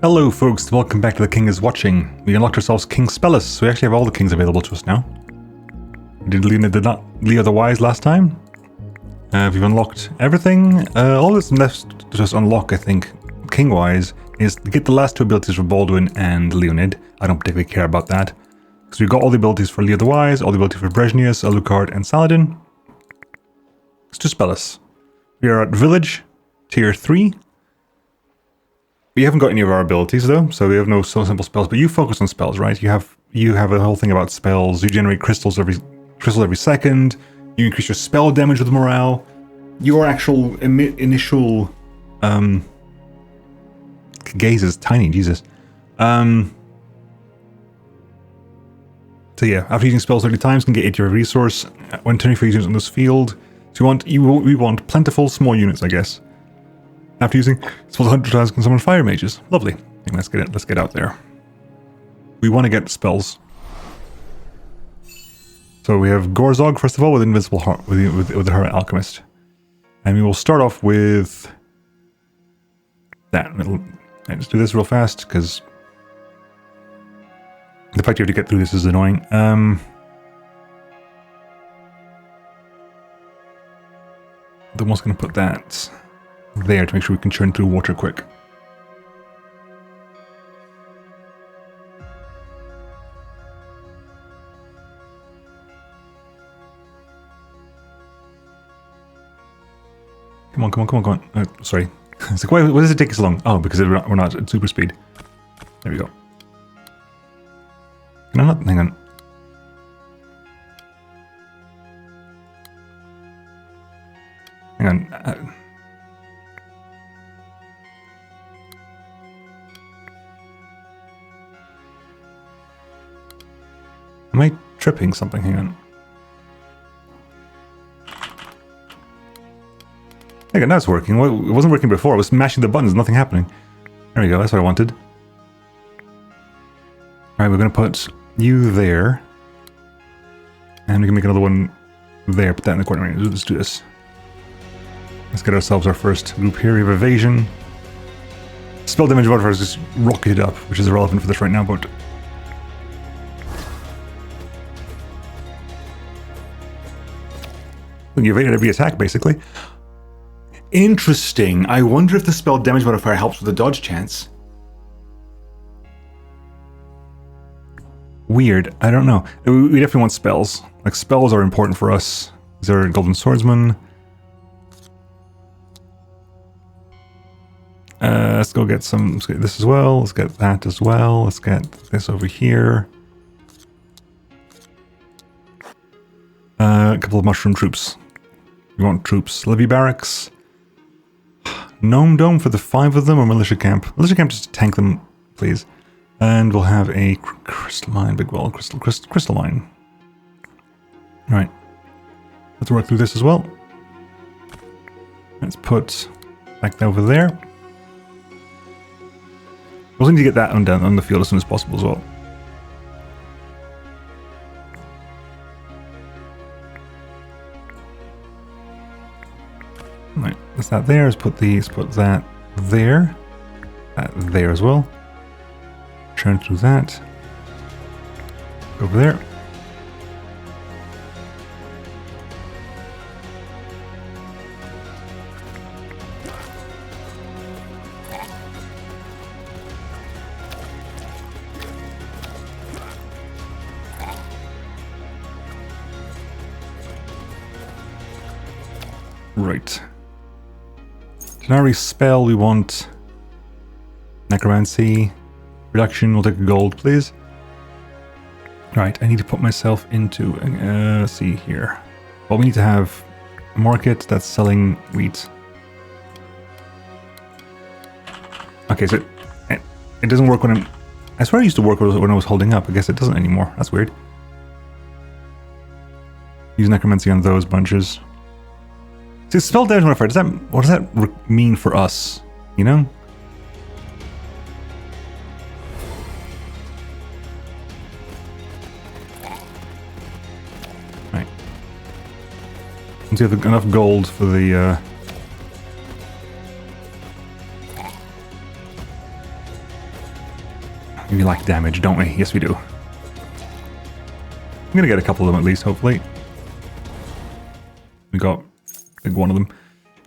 Hello folks, welcome back to The King is Watching. We unlocked ourselves King Spellus, so we actually have all the kings available to us now. Did not leave otherwise last time. We've unlocked everything. All that's left to just unlock, I think, king-wise, is to get the last two abilities for Baldwin and Leonid. I don't particularly care about that. Because we've got all the abilities for Leo the Wise, all the abilities for Brezhnius, Alucard, and Saladin. Let's do Spellus. We are at Village, Tier 3. We haven't got any of our abilities though, so we have no so simple spells, but you focus on spells, right? You have a whole thing about spells. You generate crystals every second. You increase your spell damage with morale. Your actual initial gaze is tiny, Jesus. So yeah, after using spells 30 times, can get 80 resource when turning for units on this field. So we want plentiful small units, I guess. After using spells 100 times, can summon fire mages. Lovely. Let's get it. Let's get out there. We want to get spells. So we have Gorzog first of all with Invincible Heart, with the Hermit Alchemist, and we will start off with that. Let's do this real fast because the fact you have to get through this is annoying. Then what's going to put that there to make sure we can churn through water quick. Come on. Sorry. It's like, why does it take so long? Oh, because we're not at super speed. There we go. Can I not? Hang on. Hang on. Am I tripping something? Hang on. Hang on, now it's working. Well, it wasn't working before. I was smashing the buttons, nothing happening. There we go, that's what I wanted. Alright, we're going to put you there. And we can make another one there, put that in the corner. Let's do this. Let's get ourselves our first group here. We have evasion. Spell damage modifier is just rocketed up, which is irrelevant for this right now, but... you evaded every attack, basically. Interesting. I wonder if the spell damage modifier helps with the dodge chance. Weird. I don't know. We definitely want spells. Like, spells are important for us. Is there a Golden Swordsman? Let's go get some. Let's get this as well. Let's get that as well. Let's get this over here. A couple of mushroom troops. We want troops. Levy barracks. Gnome dome for the 5 of them, or militia camp? Militia camp, just tank them, please. And we'll have a crystal mine, big wall, crystal mine. Right. Let's work through this as well. Let's put back over there. We also need to get that on the field as soon as possible as well. Right, that's that there. Let's put that there. That there as well. Churn through that. Over there. Right. Generic spell, we want necromancy reduction. We'll take a gold, please. Right, I need to put myself into let's see here. Well, we need to have a market that's selling wheat. Okay, so it doesn't work when I swear it used to work when I was holding up. I guess it doesn't anymore. That's weird. Use necromancy on those bunches. See, spell damage modifier, what does that mean for us? You know? Right. Once you have enough gold for the We like damage, don't we? Yes, we do. I'm gonna get a couple of them at least, hopefully. We got big one of them.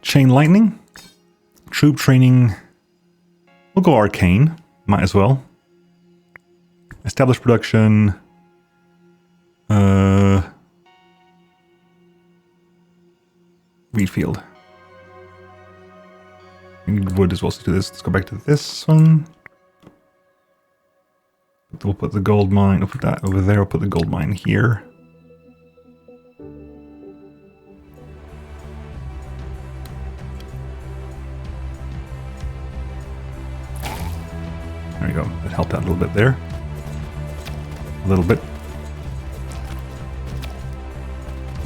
Chain lightning. Troop training. We'll go arcane. Might as well. Establish production. Wheat field. We need wood as well to do this. Let's go back to this one. We'll put the gold mine. We'll put that over there. We'll put the gold mine here. There we go. That helped out a little bit there. A little bit.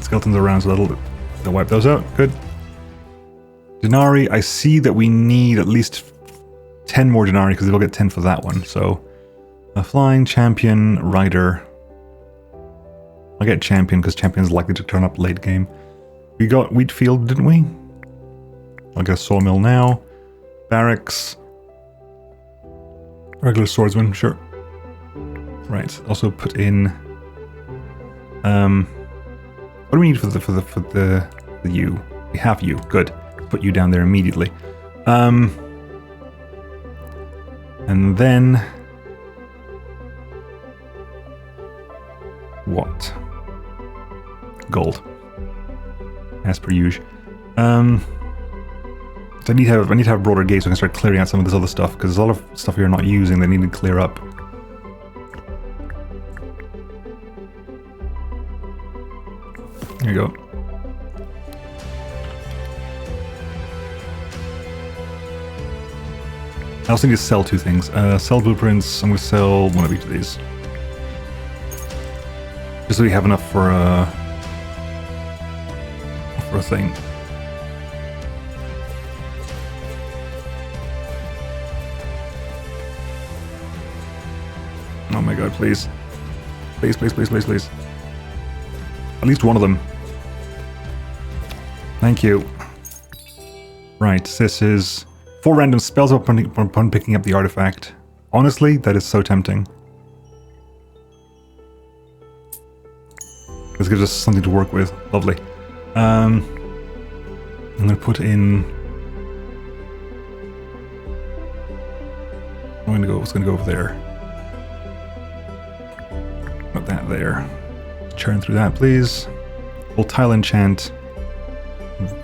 Skeletons around, so they'll wipe those out. Good. Denarii, I see that we need at least 10 more denarii because they'll get 10 for that one. So, a flying champion, rider. I'll get champion because champion's likely to turn up late game. We got wheat field, didn't we? I'll get a sawmill now. Barracks. Regular swordsman, sure. Right. Also put in. What do we need for the U? We have you. Good. Put you down there immediately. And then what? Gold. As per usual. So I need to have broader gates so I can start clearing out some of this other stuff because there's a lot of stuff you're not using that need to clear up. There you go. I also need to sell two things. Sell blueprints. I'm going to sell one of each of these. Just so we have enough for a thing. Oh my god, please. Please, please, please, please, please. At least one of them. Thank you. Right, this is 4 random spells upon picking up the artifact. Honestly, that is so tempting. This gives us something to work with. Lovely. I'm going to put in... It's going to go over there. Put that there. Churn through that, please. We'll tile enchant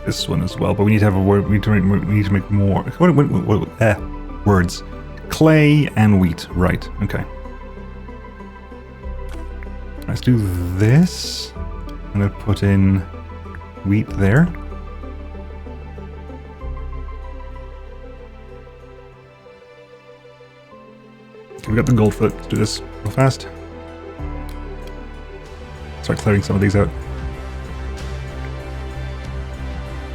this one as well, but we need to have a word. We need to make more. Words. Clay and wheat. Right. Okay. Let's do this. I'm gonna put in wheat there. Okay, we got the gold for it. Let's do this real fast. Start clearing some of these out.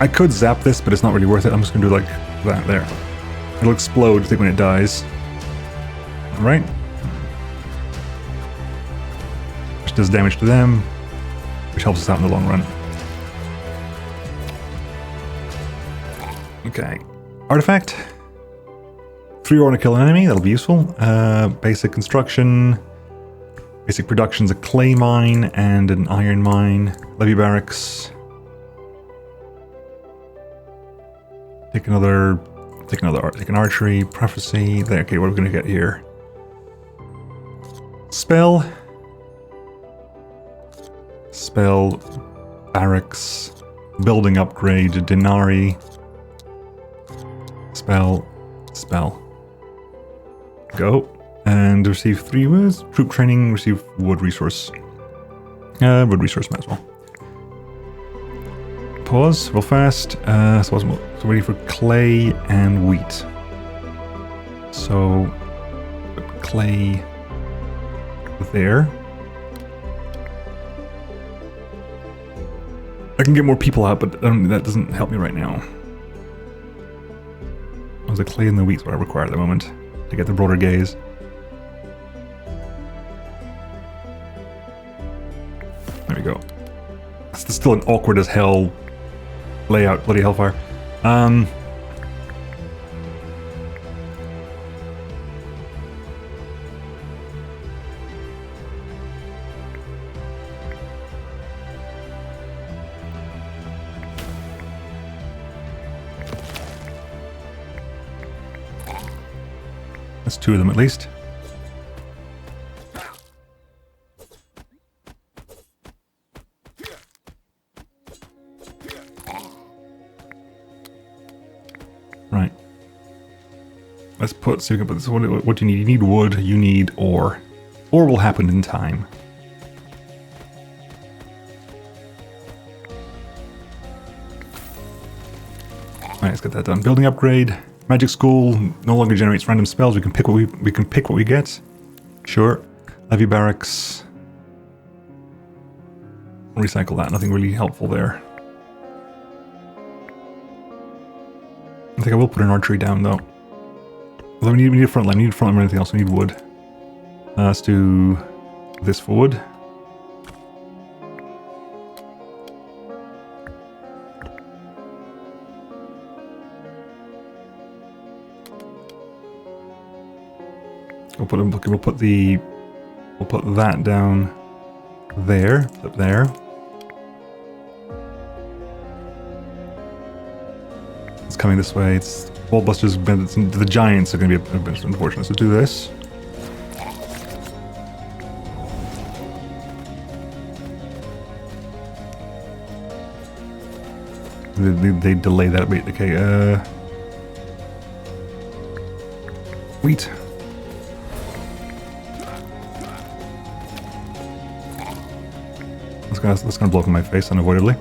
I could zap this, but it's not really worth it. I'm just gonna do like that there. It'll explode, I think, when it dies. Alright. Which does damage to them, which helps us out in the long run. Okay. Artifact. 3 ore to kill an enemy, that'll be useful. Basic construction. Basic production's a clay mine and an iron mine. Levy barracks. Take an archery, prophecy. There, okay, what are we gonna get here? Spell, barracks, building upgrade, denarii, spell. Go. And receive 3 words. Troop training, receive wood resource. Wood resource might as well. Pause, real fast. So ready for clay and wheat. So, put clay there. I can get more people out, but that doesn't help me right now. The clay and the wheat's what I require at the moment to get the broader gaze. There we go. It's still an awkward as hell layout, bloody hellfire. That's 2 of them at least. Right. Let's put, so we can put this, what do you need? You need wood, you need ore. Ore will happen in time. Right, let's get that done. Building upgrade. Magic school no longer generates random spells. We can pick what we get. Sure. Levy barracks. Recycle that. Nothing really helpful there. I think I will put an archery down though. Although we need a front line. We need a front line or anything else. We need wood. Let's do this for wood. We'll put that down there, up there. It's coming this way. It's wall busters. The giants are going to be a bit unfortunate. So do this. They delay that a bit. Okay. Wheat. That's gonna blow up in my face unavoidably.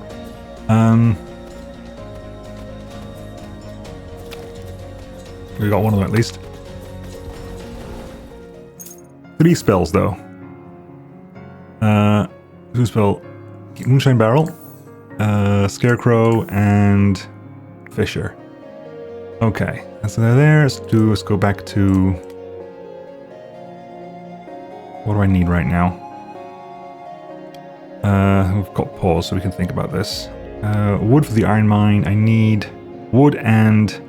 We got one of them at least. 3 spells though. 2 spell, Moonshine Barrel, Scarecrow, and Fisher. Okay, that's there. Let's go back to. What do I need right now? We've got pause, so we can think about this. Wood for the iron mine. I need wood and...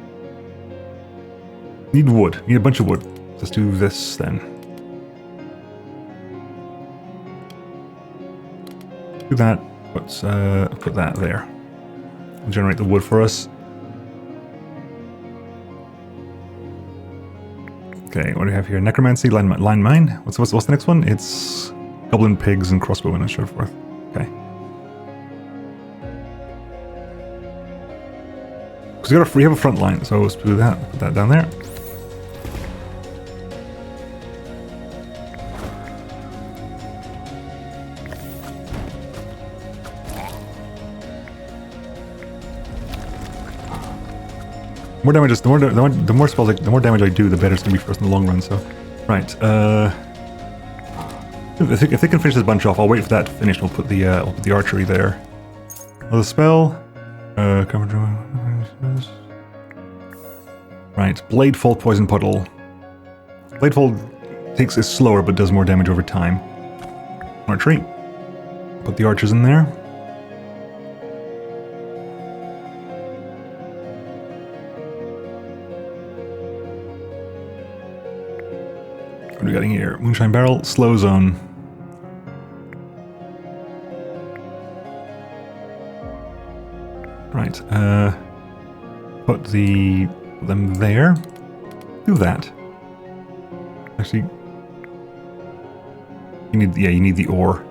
Need wood. Need a bunch of wood. Let's do this then. Do that. Let's put that there. It'll generate the wood for us. Okay, what do we have here? Necromancy, line mine. What's the next one? It's goblin pigs and crossbowmen and so forth. Okay. Because we have a front line, so let's do that. Put that down there. More damage, the more spells, the more damage I do, the better it's gonna be for us in the long run. So, right. If they can finish this bunch off, I'll wait for that to finish. We'll put the archery there. Another spell. Right. Bladefall, poison puddle. Bladefall is slower, but does more damage over time. Archery. Put the archers in there. What are we getting here? Moonshine Barrel, Slow Zone. Right, put them there. Do that. Actually, you need the ore.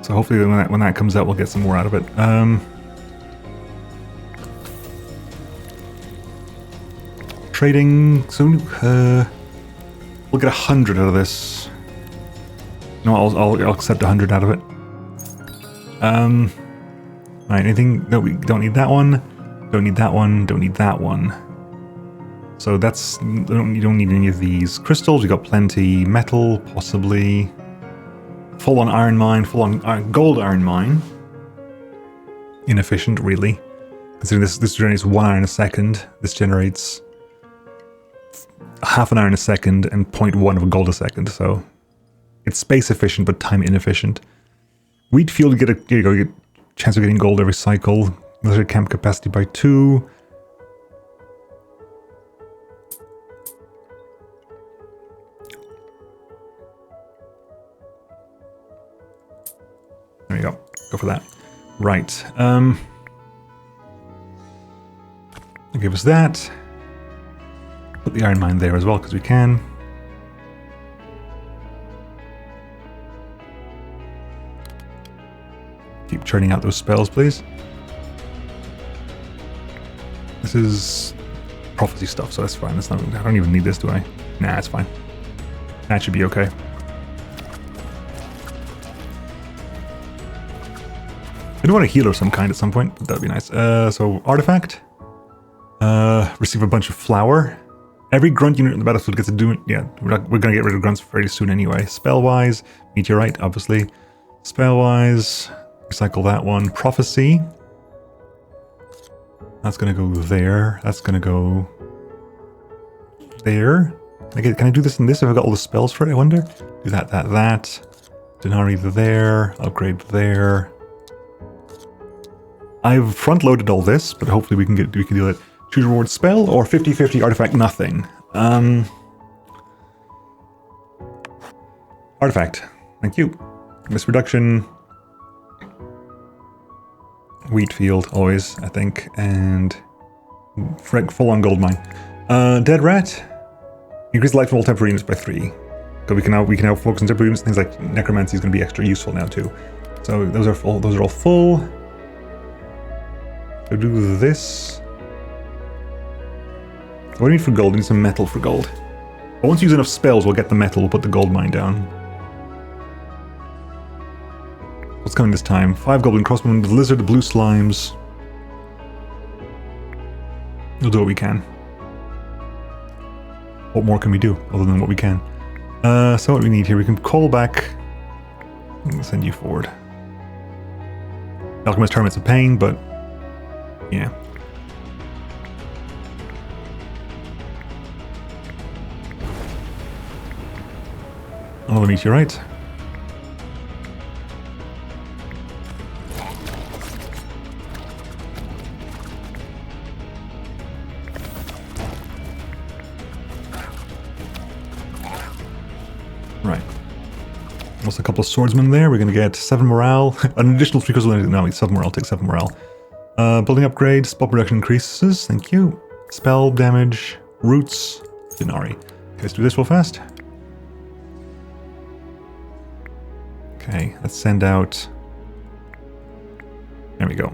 So hopefully when that comes out, we'll get some more out of it. Trading soon. We'll get 100 out of this. No, I'll accept 100 out of it. Right, anything? No, we don't need that one. Don't need that one. Don't need that one. So that's you don't need any of these crystals. We got plenty. Metal, possibly. Full on iron mine. Full on gold iron mine. Inefficient, really. Considering this generates 1 iron a second. This generates half an iron a second and 0.1 of a gold a second, so it's space efficient but time inefficient. Wheat field, get a chance of getting gold every cycle. Military camp capacity by 2. There you go. Go for that. Right. Give us that. Put the iron mine there as well, because we can. Keep churning out those spells, please. This is prophecy stuff, so that's fine. That's not. I don't even need this, do I? Nah, it's fine. That should be okay. I do want a healer of some kind at some point, but that'd be nice. So, artifact. Receive a bunch of flour. Every grunt unit in the battlefield gets to do it. Yeah, we're gonna get rid of grunts fairly soon anyway. Spell-wise, meteorite, obviously. Spell-wise, recycle that one. Prophecy. That's gonna go there. That's gonna go there. Can I do this and this if I've got all the spells for it, I wonder? Do that. Denari there. Upgrade there. I've front-loaded all this, but hopefully we can do it. Choose reward spell or 50-50 artifact nothing. Artifact. Thank you. Miss reduction. Wheat field, always, I think. And full-on gold mine. Dead rat. Increase the life from all temporary units by 3. So we can now focus on temporary units. Things like necromancy is going to be extra useful now too. So those are all full. So do this. What do we need for gold? We need some metal for gold. But once we use enough spells, we'll get the metal. We'll put the gold mine down. What's coming this time? 5 goblin crossbowmen, the lizard, the blue slimes. We'll do what we can. What more can we do other than what we can? So what we need here, we can call back and send you forward. Alchemist Hermit's a pain, but yeah. Another meteorite. Right. Also a couple of swordsmen there. We're going to get 7 morale. An additional 3 because no, 7 morale. Take 7 morale. Building upgrade. Spell production increases. Thank you. Spell damage. Roots. Denari. Okay, let's do this real fast. Okay, let's send out... There we go.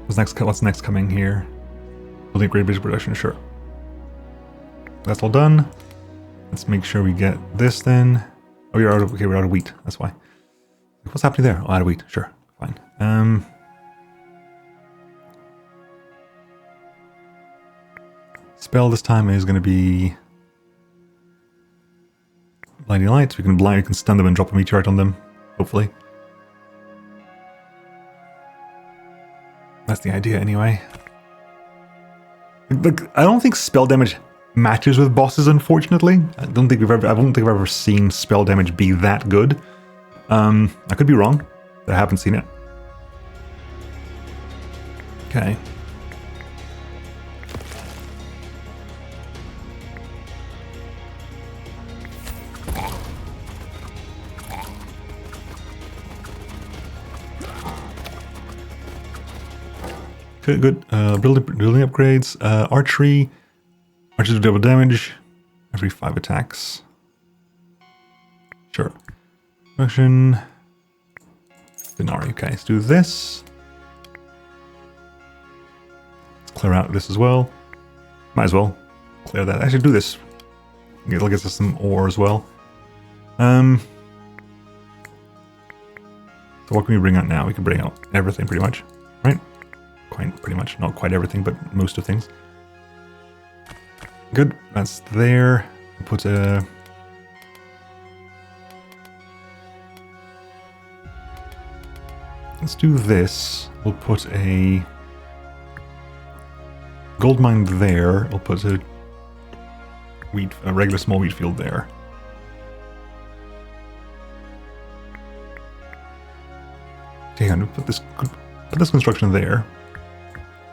What's next coming here? Building upgrade basic production, sure. That's all done. Let's make sure we get this then. Oh, we're out of wheat. That's why. What's happening there? Oh, out of wheat. Sure, fine. Spell this time is going to be blinding lights. We can stun them and drop a meteorite on them. Hopefully. That's the idea, anyway. Look, I don't think spell damage matches with bosses, unfortunately. I don't think I've ever seen spell damage be that good. I could be wrong, but I haven't seen it. Okay. Good. Building upgrades. Archery. Archers do double damage every 5 attacks. Sure. Action. Denari. Okay, let's do this. Let's clear out this as well. Might as well clear that. Actually, do this. It'll get us some ore as well. So what can we bring out now? We can bring out everything pretty much, right? Pretty much. Not quite everything, but most of things. Good. That's there. Put a... Let's do this. We'll put a gold mine there. We'll put a regular small wheat field there. Okay, I'm gonna put this construction there.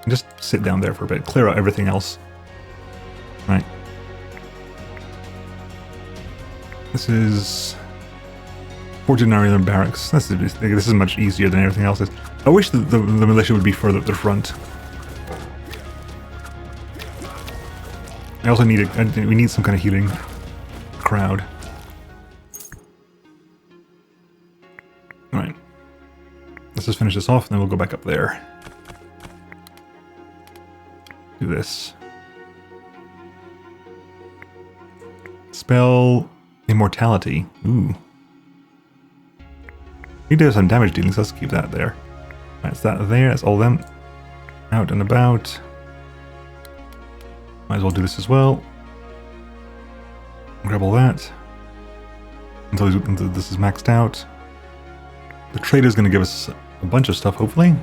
And just sit down there for a bit. Clear out everything else. Right. This is 14 area barracks. This is much easier than everything else is. I wish the militia would be further at the front. I also need we need some kind of healing crowd. Alright. Let's just finish this off, and then we'll go back up there. Do this. Spell Immortality. Ooh. We do have some damage dealing, so let's keep that there. That's that there, that's all them. Out and about. Might as well do this as well. Grab all that. Until this is maxed out. The trader's going to give us a bunch of stuff, hopefully.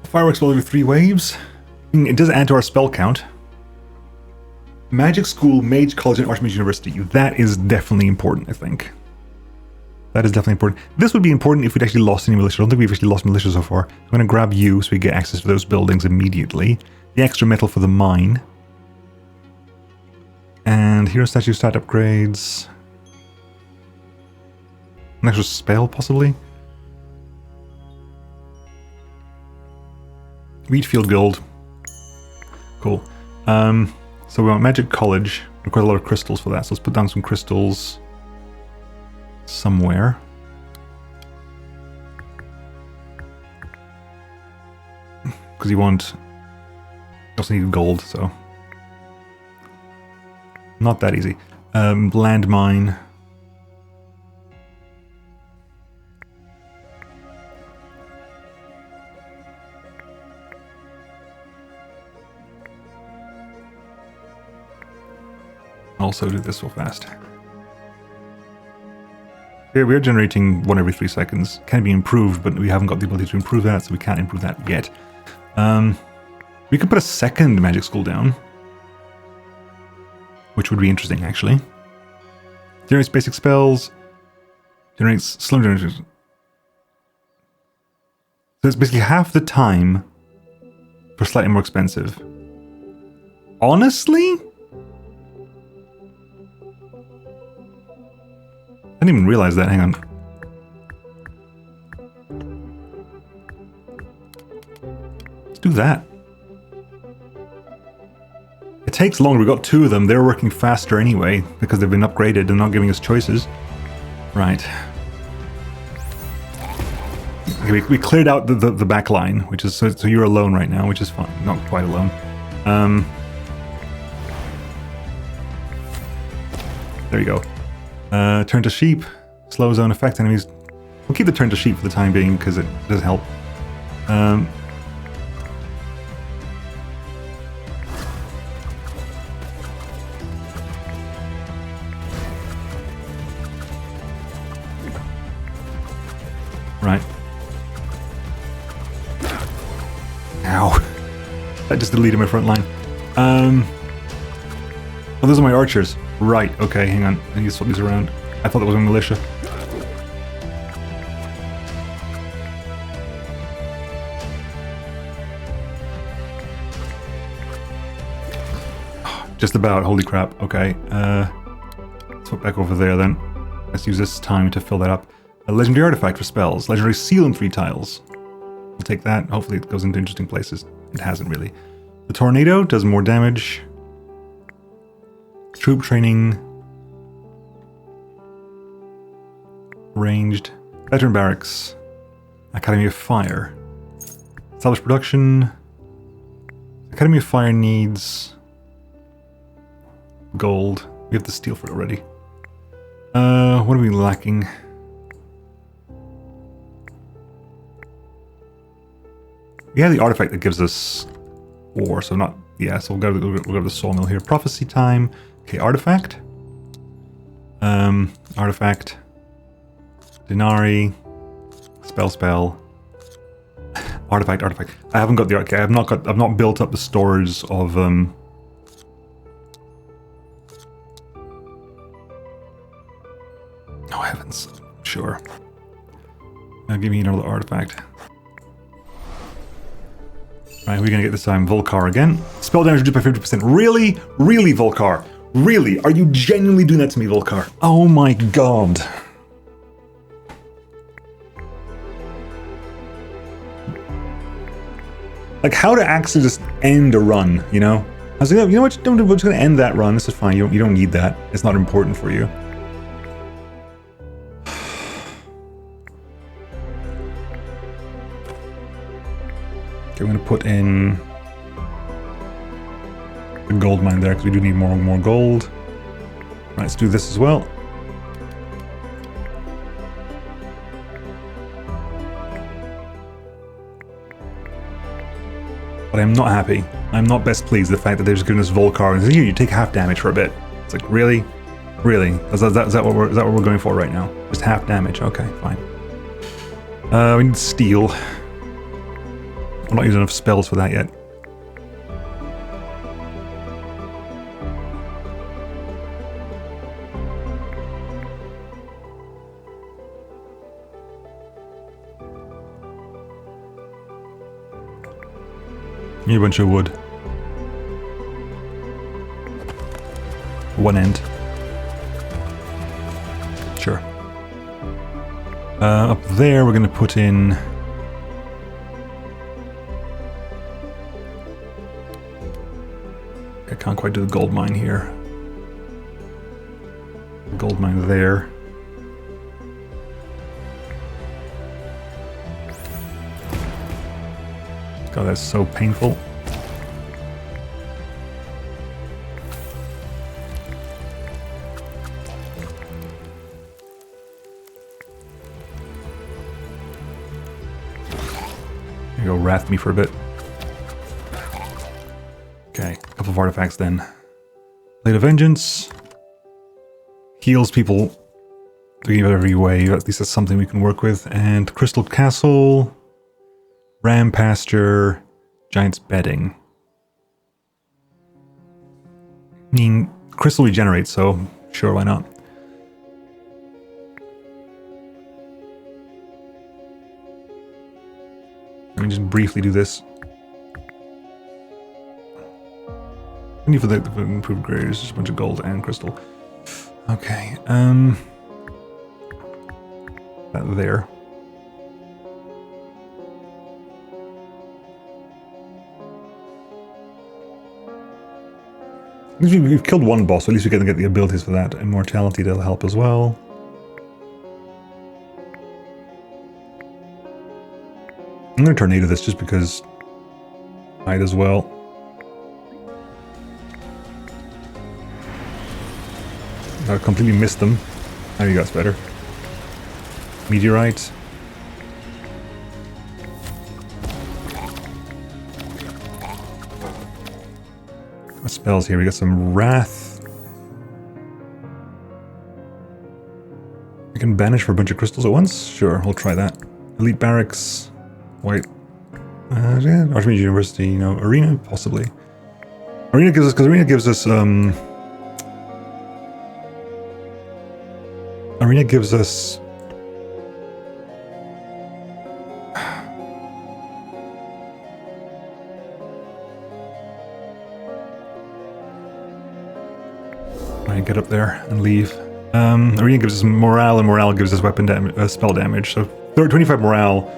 Fireworks will over 3 waves. It does add to our spell count. Magic School, Mage College, and Archmage University. That is definitely important, I think. That is definitely important. This would be important if we'd actually lost any militia. I don't think we've actually lost militia so far. I'm going to grab you so we get access to those buildings immediately. The extra metal for the mine. And hero statue stat upgrades. An extra spell, possibly. Wheatfield Guild. Cool. So we want Magic College. Requires a lot of crystals for that, so let's put down some crystals somewhere. Because you also need gold, so not that easy. Landmine. Also do this so fast. Here we are generating 1 every 3 seconds. Can be improved, but we haven't got the ability to improve that, so we can't improve that yet. We could put a second magic school down, which would be interesting, actually. Generates basic spells. Generates slow generators. So it's basically half the time for slightly more expensive. Honestly? I didn't even realize that. Hang on. Let's do that. It takes longer. We got 2 of them. They're working faster anyway because they've been upgraded and not giving us choices. Right. Okay, we cleared out the back line, which is so you're alone right now, which is fine. Not quite alone. There you go. Turn to sheep, slow zone effect enemies. We'll keep the turn to sheep for the time being because it does help. Right. Ow. That just deleted my front line. Oh, those are my archers. Right, okay, hang on. I need to swap these around. I thought that was a militia. Just about, holy crap. Okay, swap back over there then. Let's use this time to fill that up. A legendary artifact for spells. Legendary seal in 3 tiles. We'll take that. Hopefully it goes into interesting places. It hasn't really. The tornado does more damage. Troop training. Ranged. Veteran barracks. Academy of Fire. Established production. Academy of Fire needs gold. We have the steel for it already. What are we lacking? We have the artifact that gives us ore, so not... Yeah, so we'll go to the sawmill here. Prophecy time. Okay, artifact. Artifact. Denari. Spell. Artifact. I haven't got the... Okay, I've not built up the stores of... Oh heavens. Sure. Now give me another artifact. Right, we're gonna get this time Volkar again. Spell damage reduced by 50%. Really? Really, Volkar? Really? Are you genuinely doing that to me, Volkar? Oh my god. Like, how to actually just end a run, you know? I was like, you know what, we're just gonna end that run. This is fine. You don't need that. It's not important for you. Okay, I'm gonna put in the gold mine there because we do need more gold. Right, let's do this as well. But I'm not happy. I'm not best pleased with the fact that they're just giving us Volkar and saying, here, you take half damage for a bit. It's like, really? Really? Is that what we're going for right now? Just half damage? Okay, fine. We need steel. I'm not using enough spells for that yet. Need a bunch of wood. One end. Sure. Up there we're going to put in... I can't quite do the gold mine here. Gold mine there. God, that's so painful. There you go, wrath me for a bit. Okay, a couple of artifacts then. Blade of Vengeance. Heals people in every way. At least that's something we can work with. And Crystal Castle. Ram Pasture. Giant's Bedding. I mean, crystal regenerates, so sure, why not? Let me just briefly do this. I need for the improved grades, just a bunch of gold and crystal. Okay, that there. We've killed one boss, so at least we can get the abilities for that. Immortality, that'll help as well. I'm gonna tornado this just because might as well. I completely missed them. There you go, it's better. Meteorite. What spells here? We got some Wrath. We can banish for a bunch of crystals at once? Sure, we'll try that. Elite Barracks. Wait. Yeah, Armies University, you know, Arena, possibly. Arena gives us, because Arena gives us, Arena gives us... Right, get up there and leave. Arena gives us morale, and morale gives us weapon damage, spell damage. So 25 morale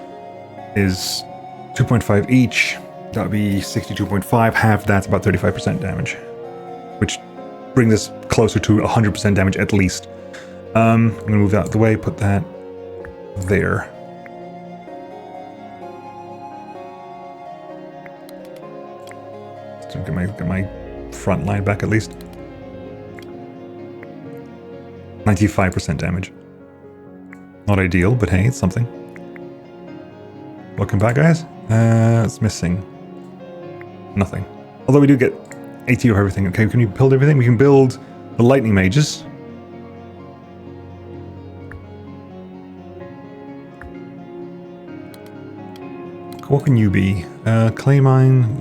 is 2.5 each. That would be 62.5. Half that's about 35% damage, which brings us closer to 100% damage at least. I'm gonna move that out of the way, put that there. So get my front line back at least. 95% damage. Not ideal, but hey, it's something. Welcome back, guys. It's missing nothing. Although we do get 80 of everything. Okay, can we build everything? We can build the lightning mages. What can you be? Clay mine.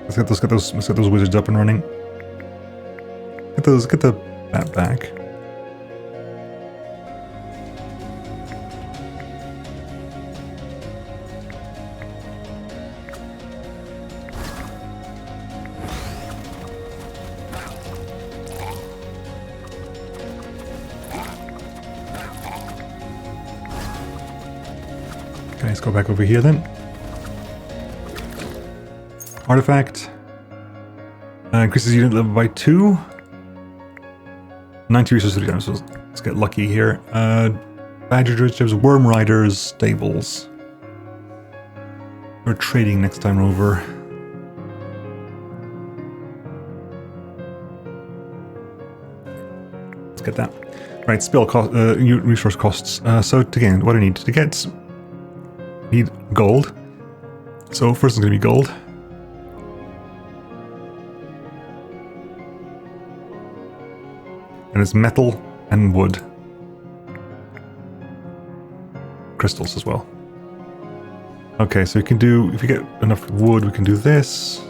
Let's get those wizards up and running. Get that back. Okay, let's go back over here then. Artifact. Increases unit level by 2. 90 resources, so let's get lucky here. Badger Dredges, Worm Riders, Stables. We're trading next time over. Let's get that. Right, spell cost, resource costs. So again, what I need to get, need gold. So first is going to be gold. And it's metal and wood. Crystals as well. Okay, so we can do, if you get enough wood, we can do this.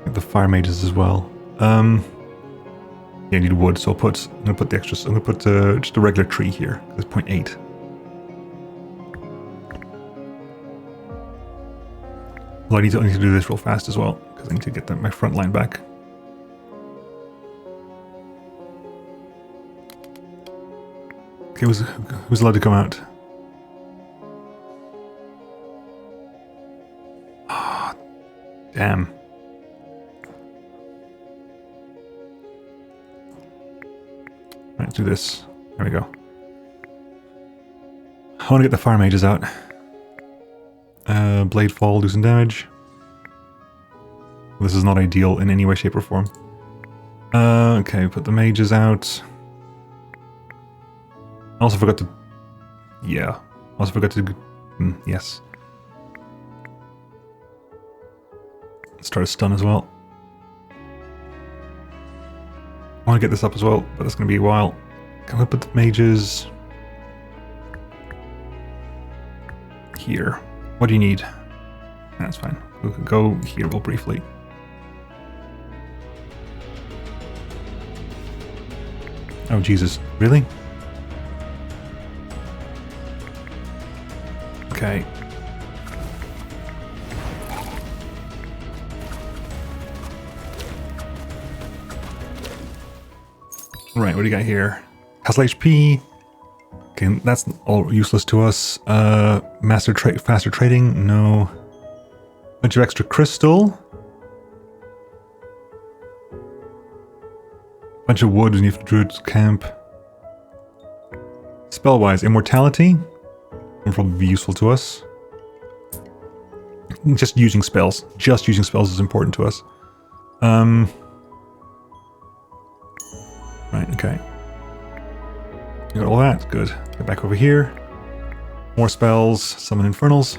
Get the fire mages as well. Yeah, I need wood, so I'm gonna put the extras. I'm gonna put just a regular tree here. It's 0.8. Well, I need to do this real fast as well because I need to get my front line back. Okay, who's allowed to come out? Ah, damn. Let's do this. There we go. I want to get the fire mages out. Blade fall, do some damage. This is not ideal in any way, shape, or form. Okay, put the mages out. I also forgot to... Yeah. I also forgot to... yes. Start a stun as well. I want to get this up as well, but that's going to be a while. Can I put the mages... here? What do you need? That's fine. We can go here real briefly. Oh, Jesus. Really? Okay. Right, what do you got here? Castle HP. Okay, that's all useless to us. Faster trading, no. Bunch of extra crystal. Bunch of wood beneath the druid's camp. Spell-wise, immortality will probably be useful to us. Just using spells. Just using spells is important to us. Right, okay. You got all that, good. Get back over here. More spells, summon infernals.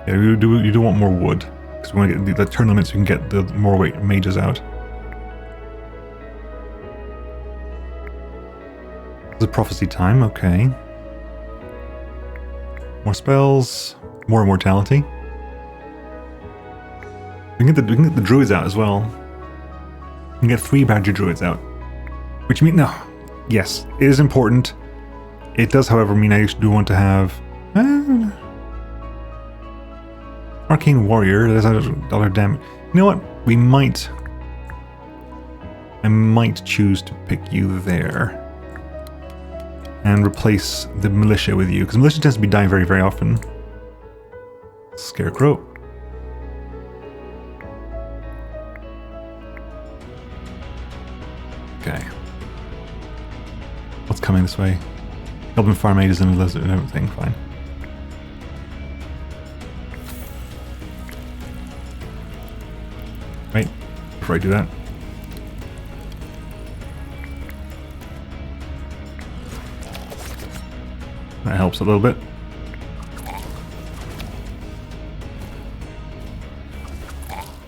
Yeah, you do want more wood. Because we want to get the turn limits, so we can get the more mages out. It's a prophecy time, okay. More spells, more immortality. We can get the druids out as well. We can get 3 badger druids out. Which means, no. Yes, it is important. It does, however, mean I do want to have... Arcane Warrior, there's $1 damage. You know what? I might choose to pick you there. And replace the militia with you. Because militia tends to be dying very, very often. Scarecrow. Okay. What's coming this way? Goblin Farm Mages and Lizard and everything, fine. Wait, before I do that. That helps a little bit.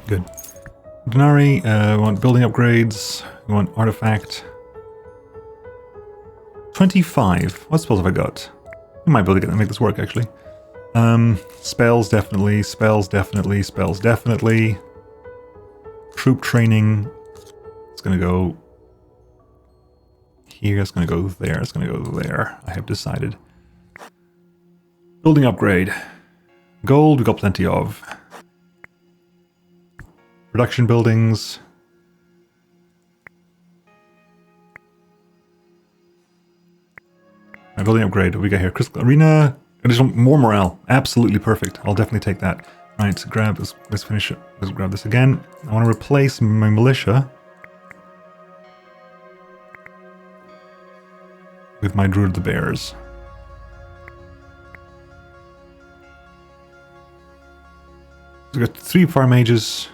Good. Denari, we want building upgrades, we want artifact. 25. What spells have I got? We might be able to make this work, actually. Spells, definitely. Spells, definitely. Spells, definitely. Troop training. It's going to go here. It's going to go there. It's going to go there. I have decided. Building upgrade. Gold, we've got plenty of. Production buildings. Right, building upgrade. What do we got here? Crystal Arena. Additional more morale. Absolutely perfect. I'll definitely take that. Right, so grab this. Let's finish it. Let's grab this again. I want to replace my militia with my Druid the Bears. So we've got 3 fire mages.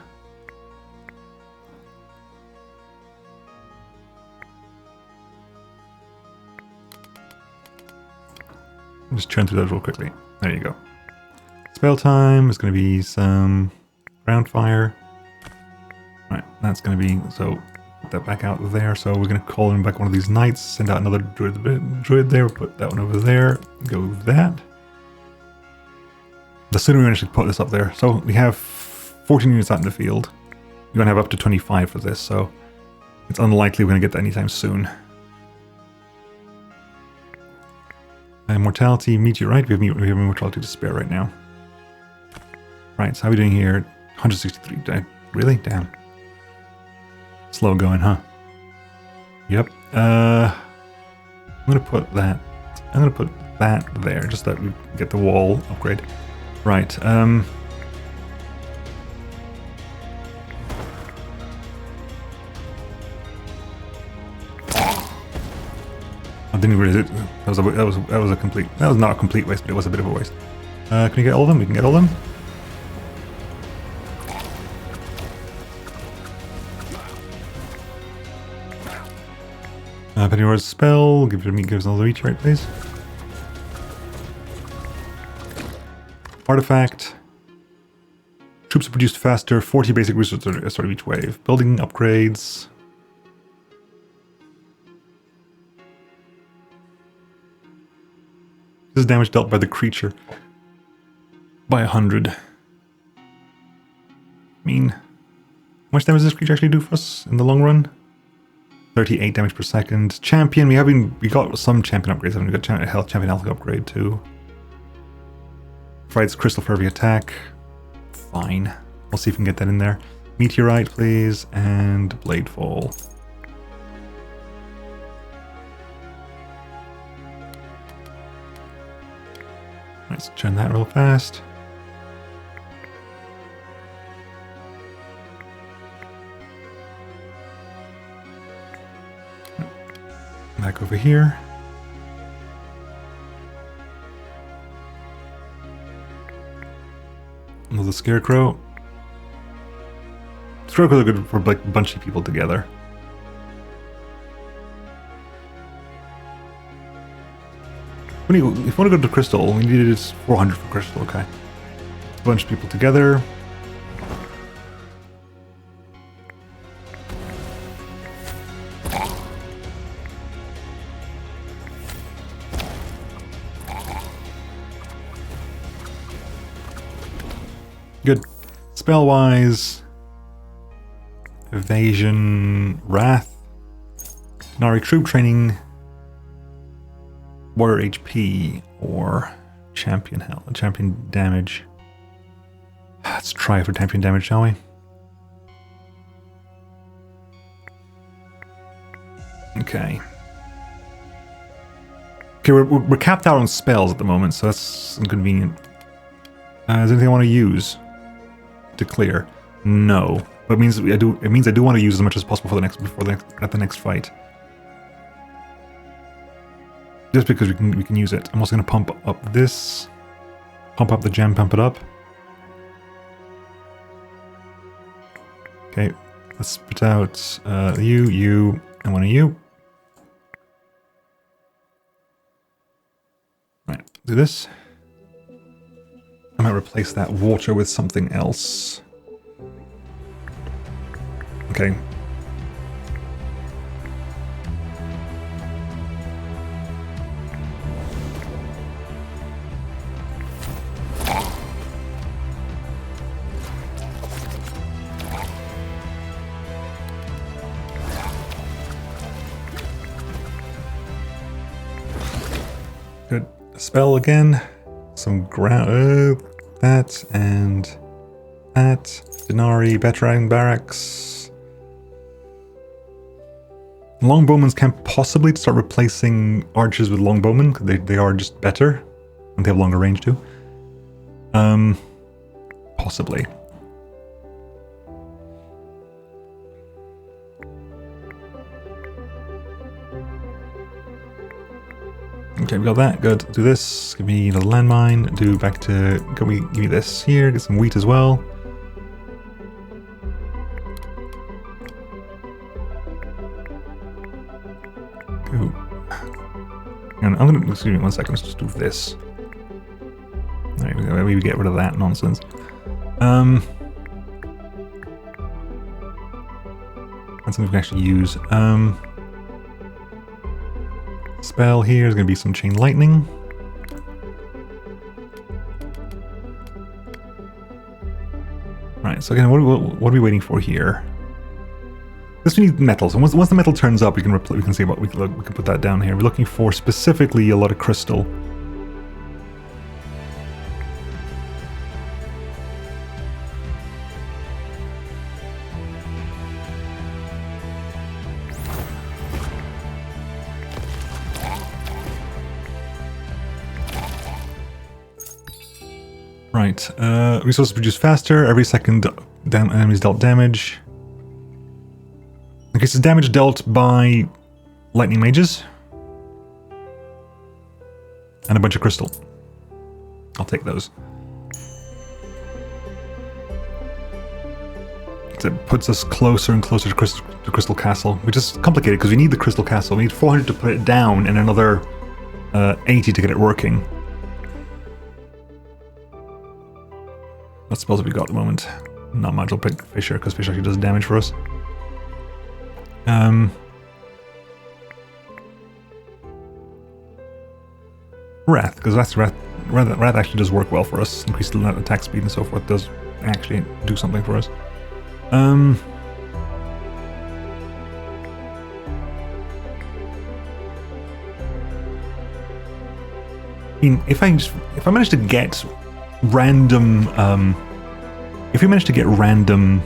Just churn through those real quickly. There you go. Spell time is going to be some ground fire. Right, that's going to be, so put that back out there. So we're going to call in back one of these knights, send out another druid there, put that one over there, go with that. The sooner we manage to put this up there. So we have 14 units out in the field. We're going to have up to 25 for this, so it's unlikely we're going to get that anytime soon. Mortality, meteorite. We have mortality to spare right now. Right, so how are we doing here? 163. Really? Damn. Slow going, huh? Yep. I'm gonna put that. I'm gonna put that there, just that we get the wall upgrade. Right. I didn't realize it. That was a complete. That was not a complete waste, but it was a bit of a waste. Can we get all of them? We can get all of them. Pennyrose's spell. Give us another meteorite, please. Artifact. Troops are produced faster. 40 basic resources at the start of each wave. Building upgrades. This is damage dealt by the creature by 100. I mean, how much damage does this creature actually do for us in the long run? 38 damage per second. Champion, we got some champion upgrades. We got champion health upgrade too. Provides crystal for every attack. Fine. We'll see if we can get that in there. Meteorite, please, and Bladefall. Let's turn that real fast. Back over here. Another scarecrow. Scarecrows are good for like a bunch of people together. If you want to go to crystal, we needed 400 for crystal, okay. A bunch of people together. Good. Spell-wise, evasion, wrath, Nari troop training, warrior HP, or champion health, champion damage. Let's try for champion damage, shall we? Okay. Okay, we're capped out on spells at the moment, so that's inconvenient. Is there anything I want to use to clear? No, but it means I do. It means I do want to use as much as possible for at the next fight. Just because we can use it. I'm also going to pump up this, pump up the gem, pump it up. Okay, let's spit out you, and one of you. Right, do this. I might replace that water with something else. Okay. Good. Spell again. Some ground. That and that. Denari, Veteran Barracks. Longbowmen can possibly start replacing archers with longbowmen, because they are just better, and they have longer range too. Possibly. Okay, we got that. Good. Do this. Give me the landmine. Do back to. Give me this here. Get some wheat as well. Go. And I'm gonna. Excuse me 1 second. Let's just do this. There we go. Maybe get rid of that nonsense. That's something we can actually use. Spell here is going to be some chain lightning. Right, so again, what are we waiting for here? This we need metal. So once the metal turns up, we can see what we can put that down here. We're looking for specifically a lot of crystal. Right, resources produce faster, every second enemies dealt damage. Okay, so damage dealt by lightning mages. And a bunch of crystal. I'll take those. So it puts us closer and closer to Crystal Castle, which is complicated because we need the Crystal Castle. We need 400 to put it down and another 80 to get it working. What spells have we got at the moment? Not much. I'll pick Fisher, because Fisher actually does damage for us. Wrath, because Wrath actually does work well for us. Increase the attack speed and so forth does actually do something for us. I mean, if I manage to get random, if we manage to get random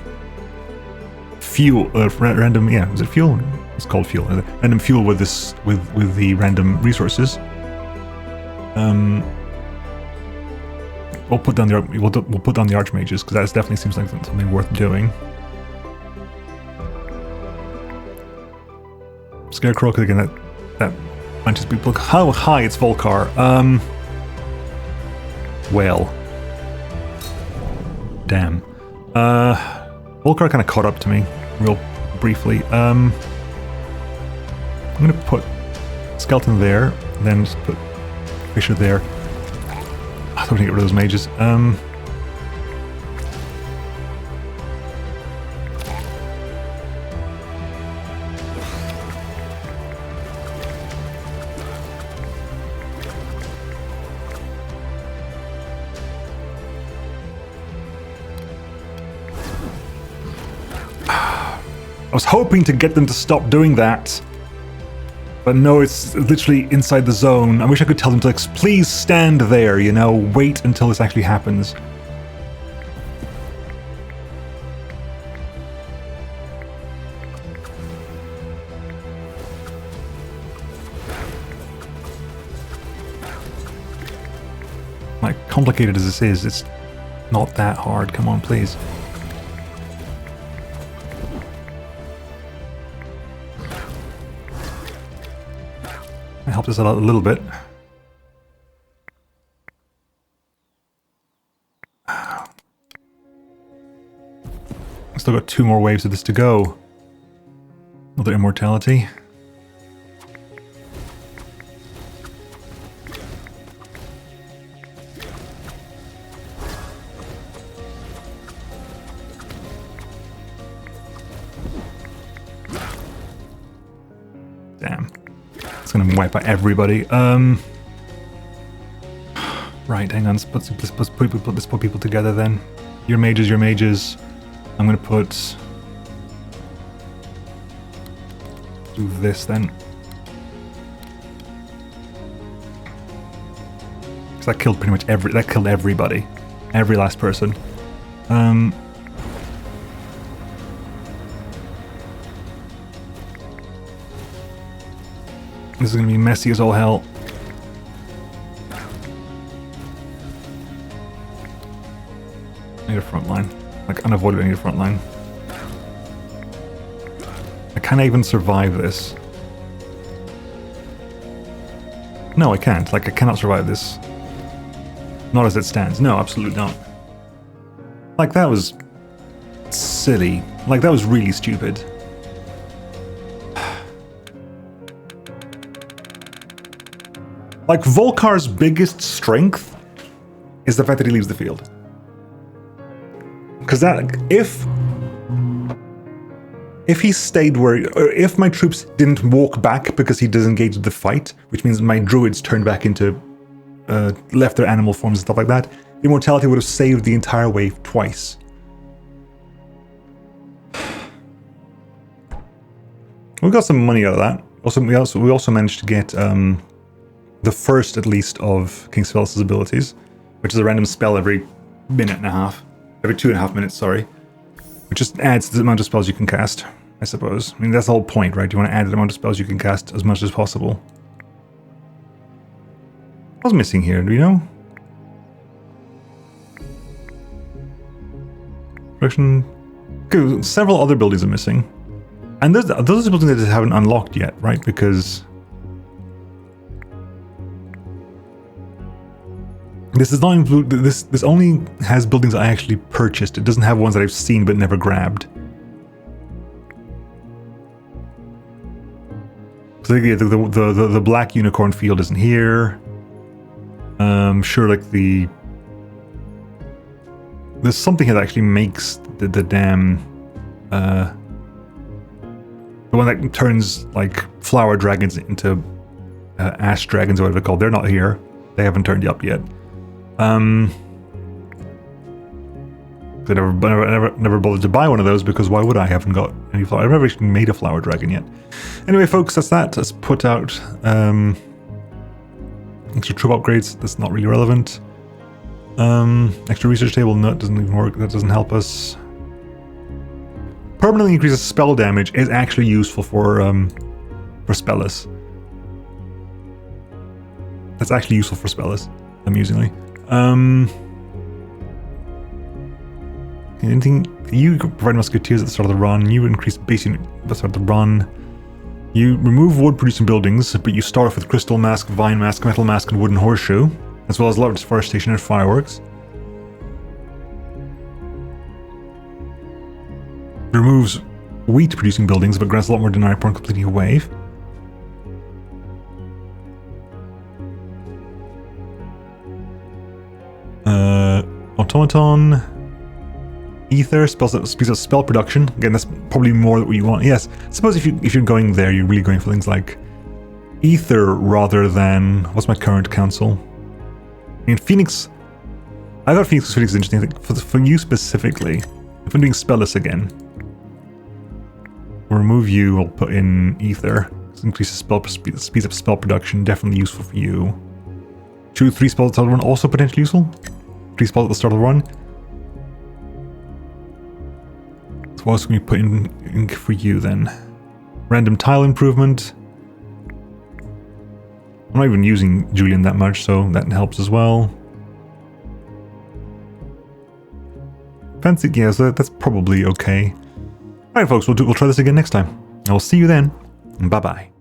fuel, random, yeah, is it fuel? It's called fuel. Random fuel with this, with the random resources. We'll put down the we'll put down the archmages, because that definitely seems like something worth doing. Scarecrow, because again that bunches people. Look how high it's Volkar. Well. Damn. Volkar kind of caught up to me real briefly. I'm gonna put Skeleton there, and then just put Fisher there. I thought we get rid of those mages. I was hoping to get them to stop doing that, but no, it's literally inside the zone. I wish I could tell them to, like, please stand there, you know, wait until this actually happens. Like, complicated as this is, it's not that hard. Come on, please. That helped us out a little bit. Still got 2 more waves of this to go. Another immortality. Damn. It's gonna wipe out everybody. Right, hang on. Let's put people together then. Your mages. I'm gonna do this then. Because that killed pretty much everybody. Every last person. This is going to be messy as all hell. I need a front line. Like, unavoidably I need a front line. Can I even survive this? No, I can't. Like, I cannot survive this. Not as it stands. No, absolutely not. Like, that was silly. Like, that was really stupid. Like, Volkar's biggest strength is the fact that he leaves the field. Because that, if he stayed where, or if my troops didn't walk back because he disengaged the fight, which means my druids turned back into, left their animal forms and stuff like that, the immortality would have saved the entire wave twice. We got some money out of that. We also managed to get the first, at least, of King Spells' abilities, which is a random spell every minute and a half, every 2.5 minutes, sorry, which just adds the amount of spells you can cast, I suppose. I mean, that's the whole point, right? You want to add the amount of spells you can cast as much as possible. What's missing here? Do you know? Production. Okay, several other buildings are missing. And those are buildings that haven't unlocked yet, right? Because this does not include this only has buildings I actually purchased. It doesn't have ones that I've seen but never grabbed. So yeah, the black unicorn field isn't here. Sure, like there's something here that actually makes the damn the one that turns like flower dragons into ash dragons or whatever they're called. They're not here. They haven't turned up yet. I never bothered to buy one of those because why would I? Haven't got any flower. I've never actually made a flower dragon yet. Anyway, folks, that's that. Let's put out extra troop upgrades. That's not really relevant. Extra research table. No, it doesn't even work. That doesn't help us. Permanently increases spell damage is actually useful for Spellus. That's actually useful for Spellus, amusingly. Anything you provide musketeers at the start of the run. You increase base unit at the start of the run. You remove wood producing buildings, but you start off with crystal mask, vine mask, metal mask, and wooden horseshoe, as well as large deforestation and fireworks. Removes wheat producing buildings, but grants a lot more deny upon completing a wave. Automaton. Ether, speeds up spell production. Again, that's probably more what you want. Yes, I suppose if you're going there, you're really going for things like Ether rather than... What's my current council? I mean, Phoenix... I thought Phoenix is interesting. I think for you specifically, if I'm doing Spellus again, we'll remove you, we'll put in Ether. This increases spell speeds up spell production, definitely useful for you. 3 spells at the start of the run, also potentially useful. 3 spells at the start of the run. So what else can we put in for you then? Random tile improvement. I'm not even using Julian that much, so that helps as well. Fancy, yeah, so that's probably okay. Alright folks, we'll try this again next time. I'll see you then. Bye bye.